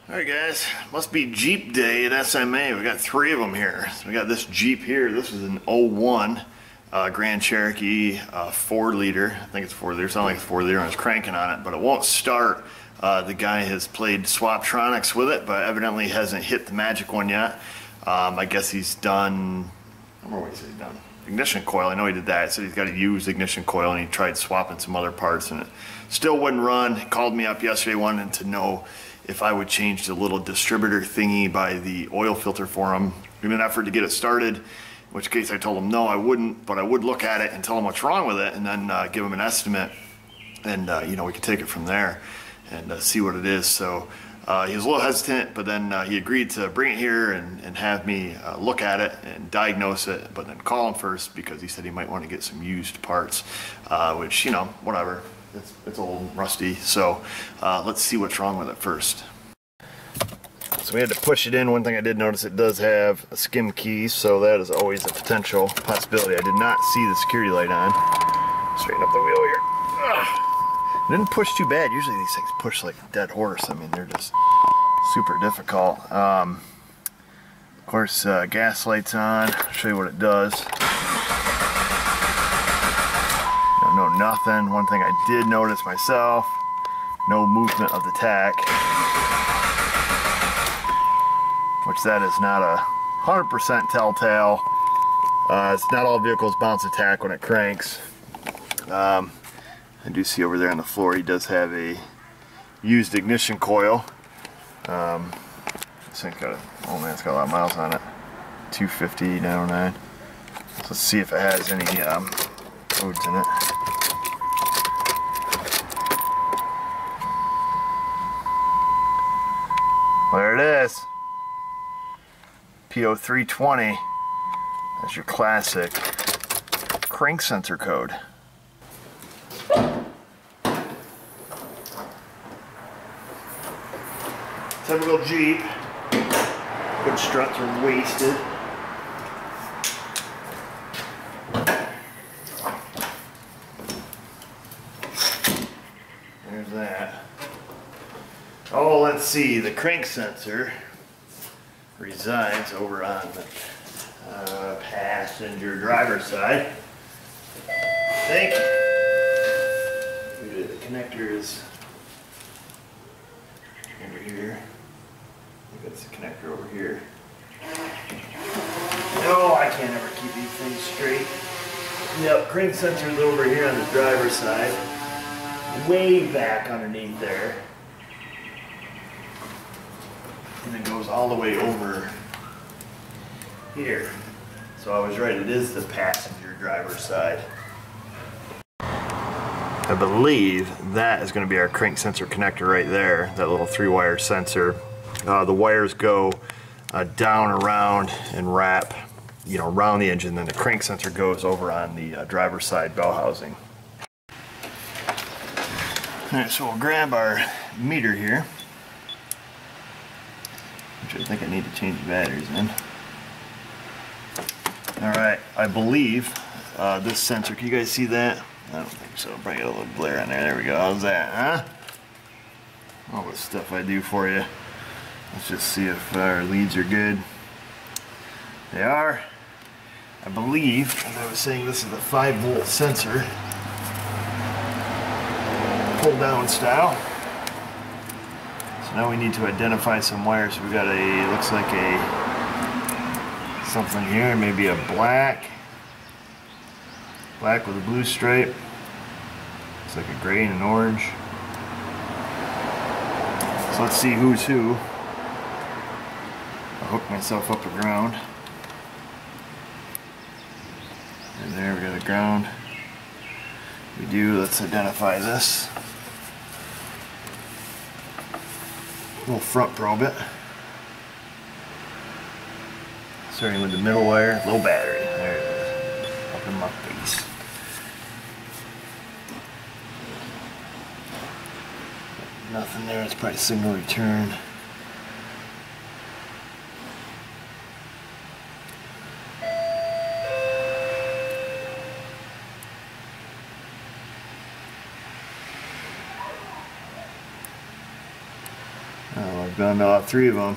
Alright guys, must be Jeep day at SMA. We got 3 of them here. So we got this Jeep here. This is an '01 Grand Cherokee 4-liter. I think it's 4-liter. It sounds like it's 4-liter. I was cranking on it, but it won't start. The guy has played Swaptronics with it, but evidently hasn't hit the magic one yet. I guess he's done, I don't know what he said he's done. Ignition coil, I know he did that. So he's got a used ignition coil and he tried swapping some other parts and it still wouldn't run. He called me up yesterday wanting to know if I would change the little distributor thingy by the oil filter for him in an effort to get it started, in which case I told him no, I wouldn't, but I would look at it and tell him what's wrong with it and then give him an estimate and you know, we could take it from there and see what it is. So he was a little hesitant, but then he agreed to bring it here and have me look at it and diagnose it, but then call him first because he said he might want to get some used parts, which, you know, whatever. It's old and rusty, so let's see what's wrong with it first. So we had to push it in. One thing I did notice, it does have a skim key, so that is always a potential possibility. I did not see the security light on. Straighten up the wheel here. Ugh. It didn't push too bad. Usually these things push like a dead horse. I mean, they're just super difficult. Of course, gas light's on. I'll show you what it does. No nothing. One thing I did notice myself, no movement of the tach, which that is not a 100% telltale. It's not all vehicles bounce a tach when it cranks. I do see over there on the floor he does have a used ignition coil. This thing's got oh man, it's got a lot of miles on it. 250, 909. So let's see if it has any codes in it. There it is. PO320. That's your classic crank sensor code. Typical Jeep. Good struts are wasted. There's that. Oh, let's see. The crank sensor resides over on the passenger driver's side. I think the connector is over here. I think that's the connector over here. No, I can't ever keep these things straight. Yep, crank sensor is over here on the driver's side. Way back underneath there. And it goes all the way over here. So I was right, it is the passenger driver's side. I believe that is going to be our crank sensor connector right there, that little 3-wire sensor. The wires go down, around, and wrap, you know, around the engine. Then the crank sensor goes over on the driver's side bell housing. Alright, so we'll grab our meter here, which I think I need to change the batteries in. Alright, I believe this sensor, can you guys see that? I don't think so. Probably got a little glare on there. There we go. How's that, huh? All the stuff I do for you. Let's just see if our leads are good. They are. I believe, as I was saying, this is the 5-volt sensor. Pull down style. So now we need to identify some wires. So we got a, looks like a something here, maybe a black with a blue stripe. It's like a gray and an orange. So let's see who's who. I'll hook myself up to ground. And there we got a ground. We do, let's identify this. We'll front probe it. Starting with the middle wire, low battery. There it is. Up in my face. Nothing there, it's probably signal return. Oh, I've gone to all three of them.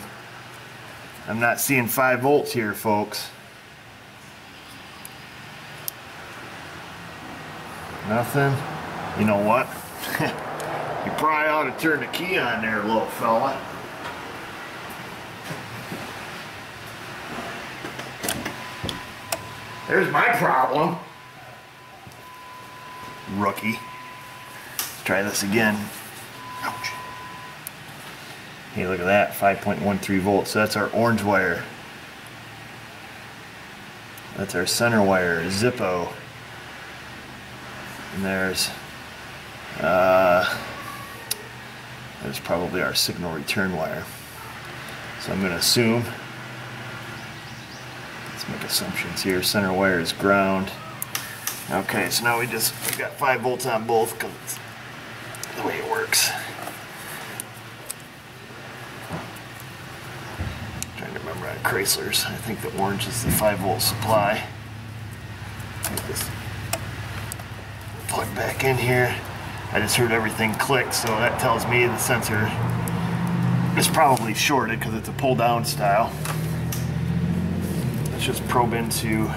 I'm not seeing 5 volts here, folks. Nothing. You know what? You probably ought to turn the key on there, little fella. There's my problem. Rookie. Let's try this again. Ouch. Hey, look at that, 5.13 volts. So that's our orange wire. That's our center wire, Zippo. And there's probably our signal return wire. So I'm going to assume, let's make assumptions here, center wire is ground. Okay, so now we got 5 volts on both because it's the way it works. Trying to remember on Chrysler's, I think the orange is the 5 volt supply. Get this plug back in here. I just heard everything click, so that tells me the sensor is probably shorted because it's a pull down style. Let's just probe into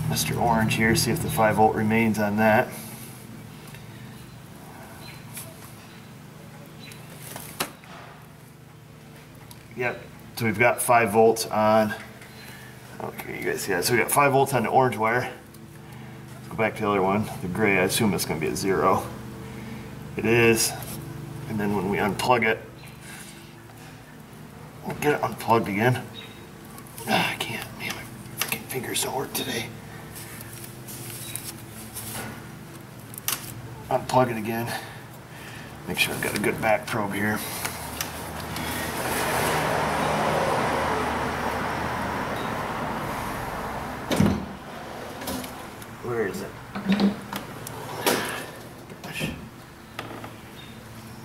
Mr. Orange here, see if the 5 volt remains on that. Yep, so we've got 5 volts on, okay, you guys see that? So we got 5 volts on the orange wire. Let's go back to the other one, the gray. I assume it's going to be a 0. It is. And then when we unplug it, we'll get it unplugged again. I can't, man, my freaking fingers don't work today. Unplug it again. Make sure I've got a good back probe here. Where is it? Gosh.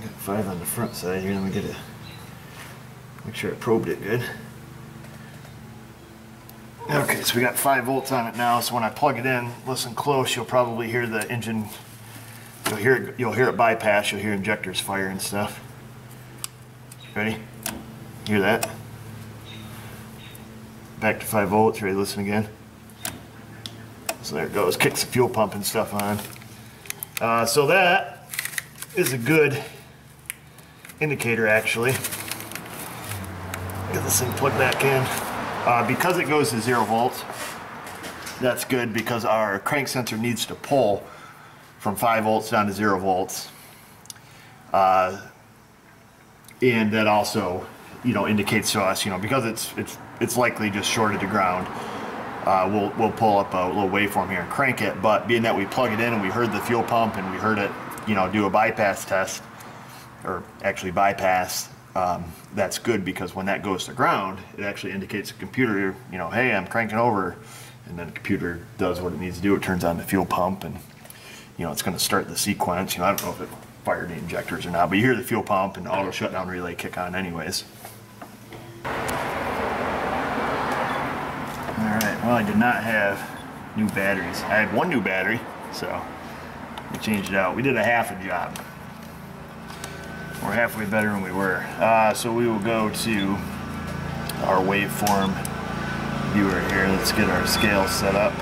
Got 5 on the front side here. Let me make sure I probed it good. Okay, so we got 5 volts on it now. So when I plug it in, listen close. You'll probably hear the engine. You'll hear it bypass. You'll hear injectors fire and stuff. Ready? Hear that? Back to 5 volts. Ready to listen again? So there it goes, kicks the fuel pump and stuff on. So that is a good indicator, actually. Get this thing plugged back in. Because it goes to 0 volts, that's good because our crank sensor needs to pull from 5 volts down to 0 volts. And that also, indicates to us, because it's likely just shorted to ground. We'll pull up a little waveform here and crank it, but being that we plug it in and we heard the fuel pump and we heard it, do a bypass test, or actually bypass, that's good because when that goes to ground, it actually indicates the computer, hey, I'm cranking over, and then the computer does what it needs to do. It turns on the fuel pump and, it's going to start the sequence. I don't know if it fired the injectors or not, but you hear the fuel pump and the auto shutdown relay kick on anyways. Alright, well, I did not have new batteries. I had 1 new battery, so we changed it out. We did a half a job. We're halfway better than we were. So we will go to our waveform viewer here. Let's get our scale set up.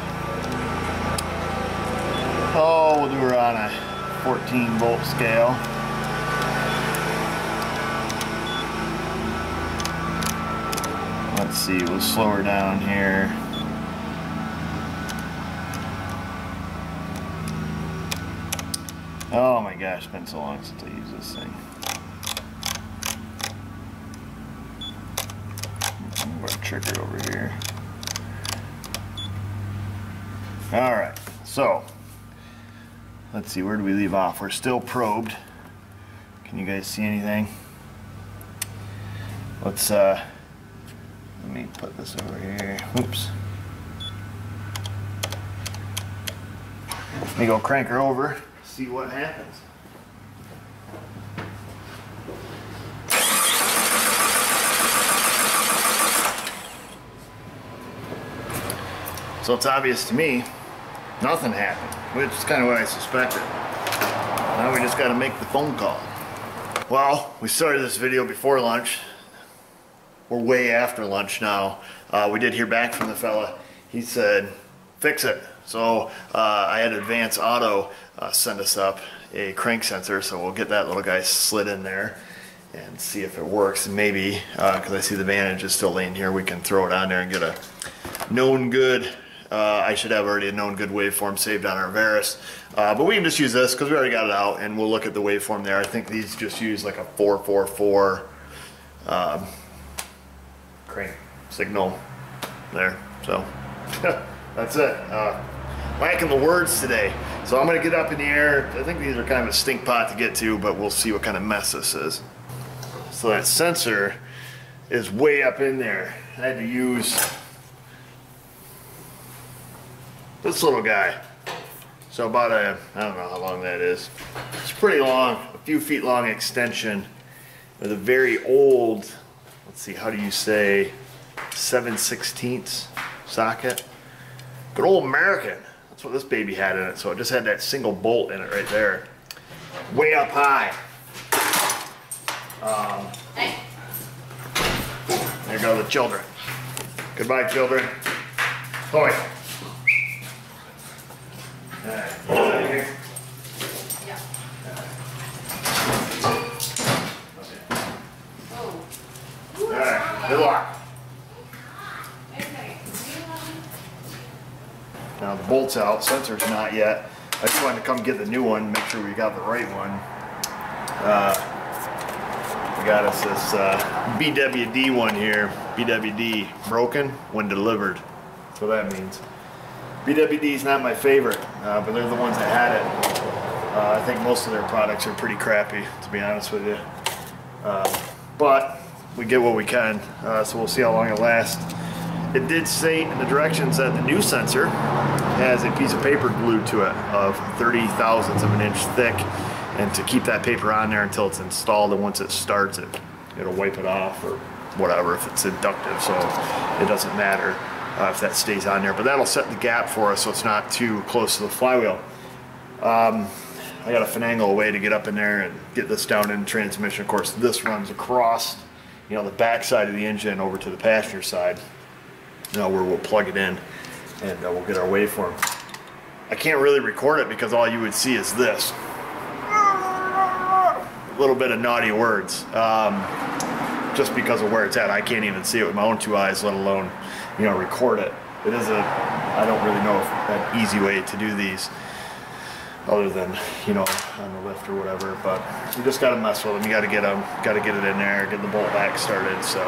Oh, we'll do her on a 14 volt scale. Let's see, we'll slow her down here. Oh my gosh, it's been so long since I used this thing. Move our trigger over here. Alright, so let's see, where do we leave off? We're still probed. Can you guys see anything? Let's let me put this over here. Oops. Let me go crank her over, see what happens. So it's obvious to me, nothing happened, which is kind of what I suspected. Now we just got to make the phone call. Well, we started this video before lunch. We're way after lunch now. We did hear back from the fella. He said, fix it. So I had Advance Auto send us up a crank sensor, so we'll get that little guy slid in there and see if it works. And maybe, because I see the Vantage is still laying here, we can throw it on there and get a known good, I should have already a known good waveform saved on our Varus. But we can just use this because we already got it out, and we'll look at the waveform there. I think these just use like a 444 crank signal there. So that's it. Lacking the words today. So I'm going to get up in the air. I think these are kind of a stink pot to get to, but we'll see what kind of mess this is. So that sensor is way up in there. I had to use this little guy. So about a, I don't know how long that is. It's pretty long, a few feet long extension with a very old, let's see, how do you say, 7/16 socket. Good old American. That's what this baby had in it. So it just had that single bolt in it right there. Way up high. There go the children. Goodbye, children. Toy. Alright, out of here. Yeah. Oh. Alright, good luck. Now the bolt's out, sensor's not yet. I just wanted to come get the new one, make sure we got the right one. We got us this BWD one here. BWD, broken when delivered. That's what that means. BWD's not my favorite, but they're the ones that had it. I think most of their products are pretty crappy, to be honest with you. But we get what we can, so we'll see how long it lasts. It did say in the directions that the new sensor has a piece of paper glued to it of 30 thousandths of an inch thick, and to keep that paper on there until it's installed, and once it starts it'll wipe it off or whatever if it's inductive, so it doesn't matter if that stays on there. But that'll set the gap for us so it's not too close to the flywheel. I got to finagle a way to get up in there and get this down in transmission. Of course, this runs across, you know, the back side of the engine over to the passenger side. Where we'll plug it in and we'll get our waveform. I can't really record it because all you would see is this. A little bit of naughty words. Just because of where it's at. I can't even see it with my own two eyes, let alone, you know, record it. It is I don't really know if an easy way to do these other than, you know, on the lift or whatever, but you just got to mess with them. You got to get them, got to get it in there, get the bolt back started. So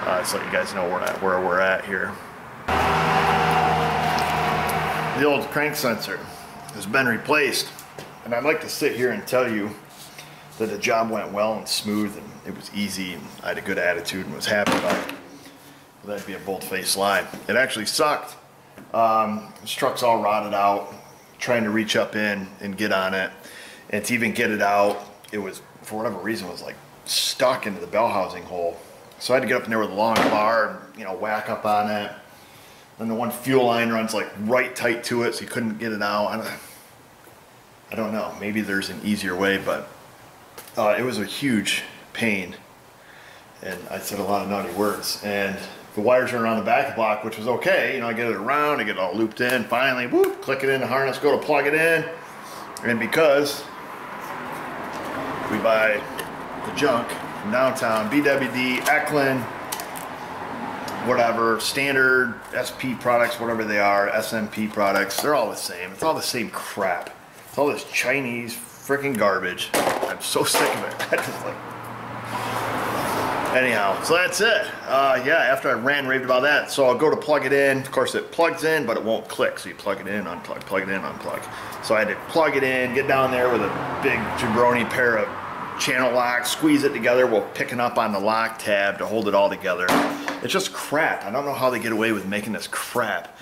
just let you guys know where we're at here. The old crank sensor has been replaced, and I'd like to sit here and tell you that the job went well and smooth and it was easy and I had a good attitude and was happy about it. Well, that'd be a bold-faced lie. It actually sucked. This truck's all rotted out, trying to reach up in and get on it, and to even get it out, it was, for whatever reason, was like stuck into the bell housing hole. So I had to get up in there with a long bar and, you know, whack up on it. Then the one fuel line runs like right tight to it, so you couldn't get it out. I don't know, maybe there's an easier way, but it was a huge pain. And I said a lot of naughty words. And the wires are around the back of the block, which was okay. You know, I get it around, I get it all looped in. Finally, whoop, click it in the harness, go to plug it in. And because we buy the junk from downtown, BWD, Eklund, whatever, standard SP products, whatever they are, SMP products, they're all the same. It's all the same crap. It's all this Chinese freaking garbage. I'm so sick of it. I just like... Anyhow, so that's it. Yeah, after I raved about that, so I'll go to plug it in. Of course, it plugs in, but it won't click. So you plug it in, unplug, plug it in, unplug. So I had to plug it in, get down there with a big jabroni pair of channel locks, squeeze it together while picking up on the lock tab to hold it all together. It's just crap. I don't know how they get away with making this crap.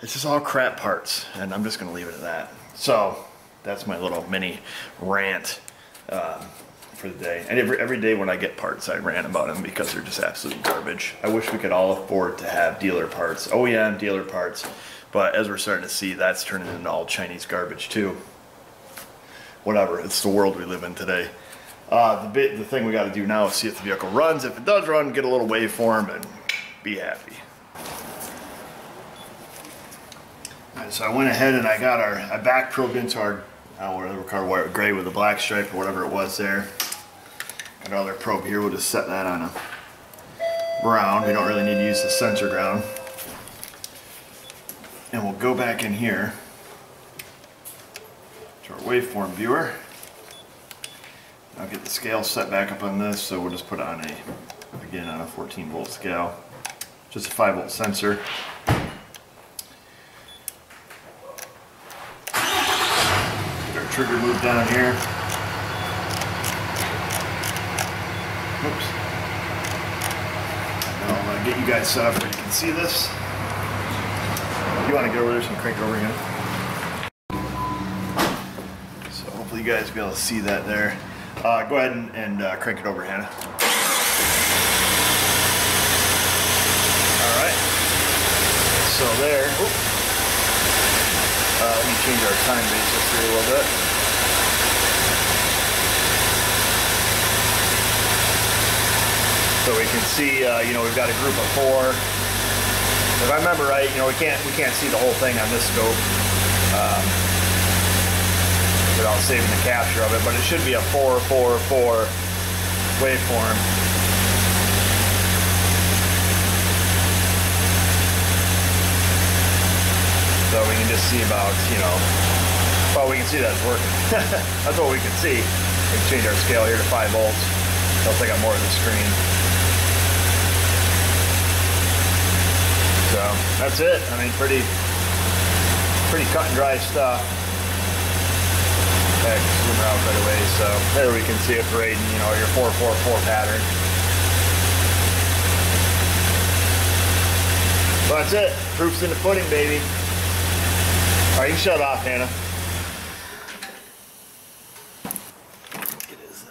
It's just all crap parts, and I'm just going to leave it at that. So that's my little mini rant for the day. And every day when I get parts, I rant about them because they're just absolute garbage. I wish we could all afford to have dealer parts, OEM dealer parts, but as we're starting to see, that's turning into all Chinese garbage too. Whatever, it's the world we live in today. The thing we got to do now is see if the vehicle runs. If it does run, get a little waveform and be happy. Alright, so I went ahead and I back probed into our, whatever color, gray with a black stripe or whatever it was there. Got our other probe here. We'll just set that on a brown. We don't really need to use the sensor ground. And we'll go back in here to our waveform viewer. I'll get the scale set back up on this, so we'll just put it on again on a 14 volt scale. Just a 5 volt sensor. Get our trigger moved down here. Oops. And I'll get you guys set up where you can see this. If you want to get over there, so you can crank it over again. So hopefully you guys will be able to see that there. Go ahead and crank it over, Hannah. Alright. So there. Let me change our time basis here a little bit. So we can see, we've got a group of 4. If I remember right, we can't see the whole thing on this scope. Without saving the capture of it, but it should be a 4-4-4 waveform. So we can just see about, well, we can see that it's working. That's what we can see. We can change our scale here to 5 volts. That'll take up more of the screen. So that's it. I mean, pretty cut and dry stuff. Zoom out right away, so there we can see it parading, your 4-4-4 pattern. So that's it. Proof's in the pudding, baby. All right, you can shut off, Hannah. Get his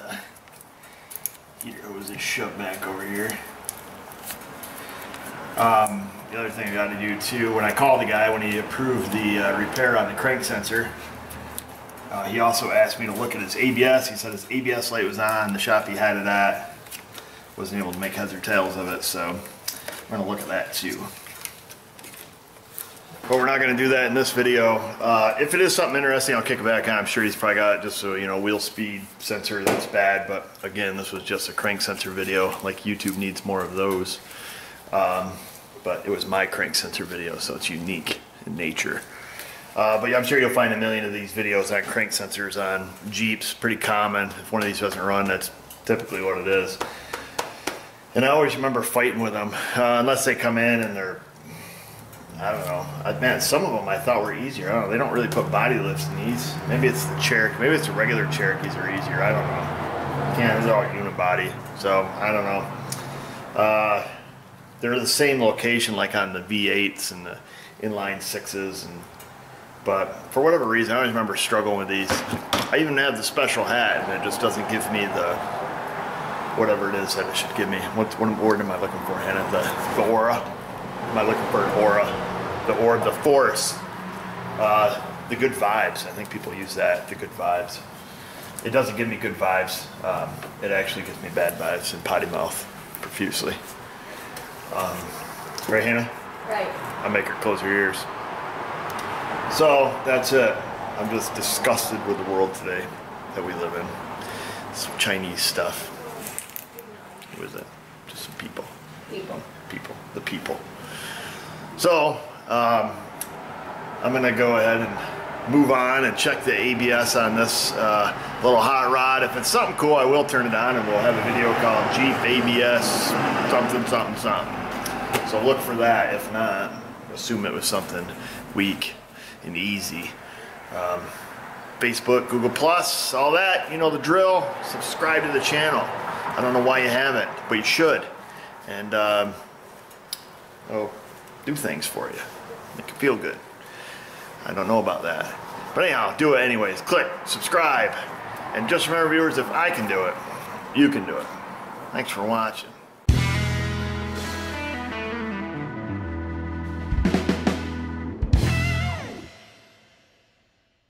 heater hoses shoved back over here. The other thing I got to do too, when I called the guy when he approved the repair on the crank sensor. He also asked me to look at his ABS. He said his ABS light was on, the shop he had it at. Wasn't able to make heads or tails of it, so I'm going to look at that too. But we're not going to do that in this video. If it is something interesting, I'll kick it back on. I'm sure he's probably got just so, wheel speed sensor that's bad. But again, this was just a crank sensor video. Like YouTube needs more of those. But it was my crank sensor video, so it's unique in nature. But yeah, I'm sure you'll find a million of these videos on crank sensors on Jeeps. Pretty common. If one of these doesn't run, that's typically what it is. And I always remember fighting with them, unless they come in and they're, I don't know. Man, some of them I thought were easier. I don't know. They don't really put body lifts in these. Maybe it's the Cherokee. Maybe it's the regular Cherokees are easier. I don't know. Yeah, these are all unibody. So I don't know. They're the same location like on the V8s and the inline 6s and. But for whatever reason, I always remember struggling with these. I even have the special hat, and it just doesn't give me the whatever it is that it should give me. What word am I looking for, Hannah? The aura? Am I looking for an aura? The aura, the force. The good vibes. I think people use that, the good vibes. It doesn't give me good vibes. It actually gives me bad vibes and potty mouth profusely. Right, Hannah? Right. I'll make her close her ears. So that's it. I'm just disgusted with the world today that we live in. Some Chinese stuff. What is it? Just some people. People. The people. So I'm gonna go ahead and move on and check the ABS on this little hot rod. If it's something cool, I will turn it on and we'll have a video called Jeep ABS something something something. So look for that. If not, assume it was something weak and easy. Facebook, Google Plus, all that, you know the drill. Subscribe to the channel. I don't know why you haven't, but you should. And do things for you. Make you feel good. I don't know about that. But anyhow, do it anyways. Click, subscribe. And just remember, viewers, if I can do it, you can do it. Thanks for watching.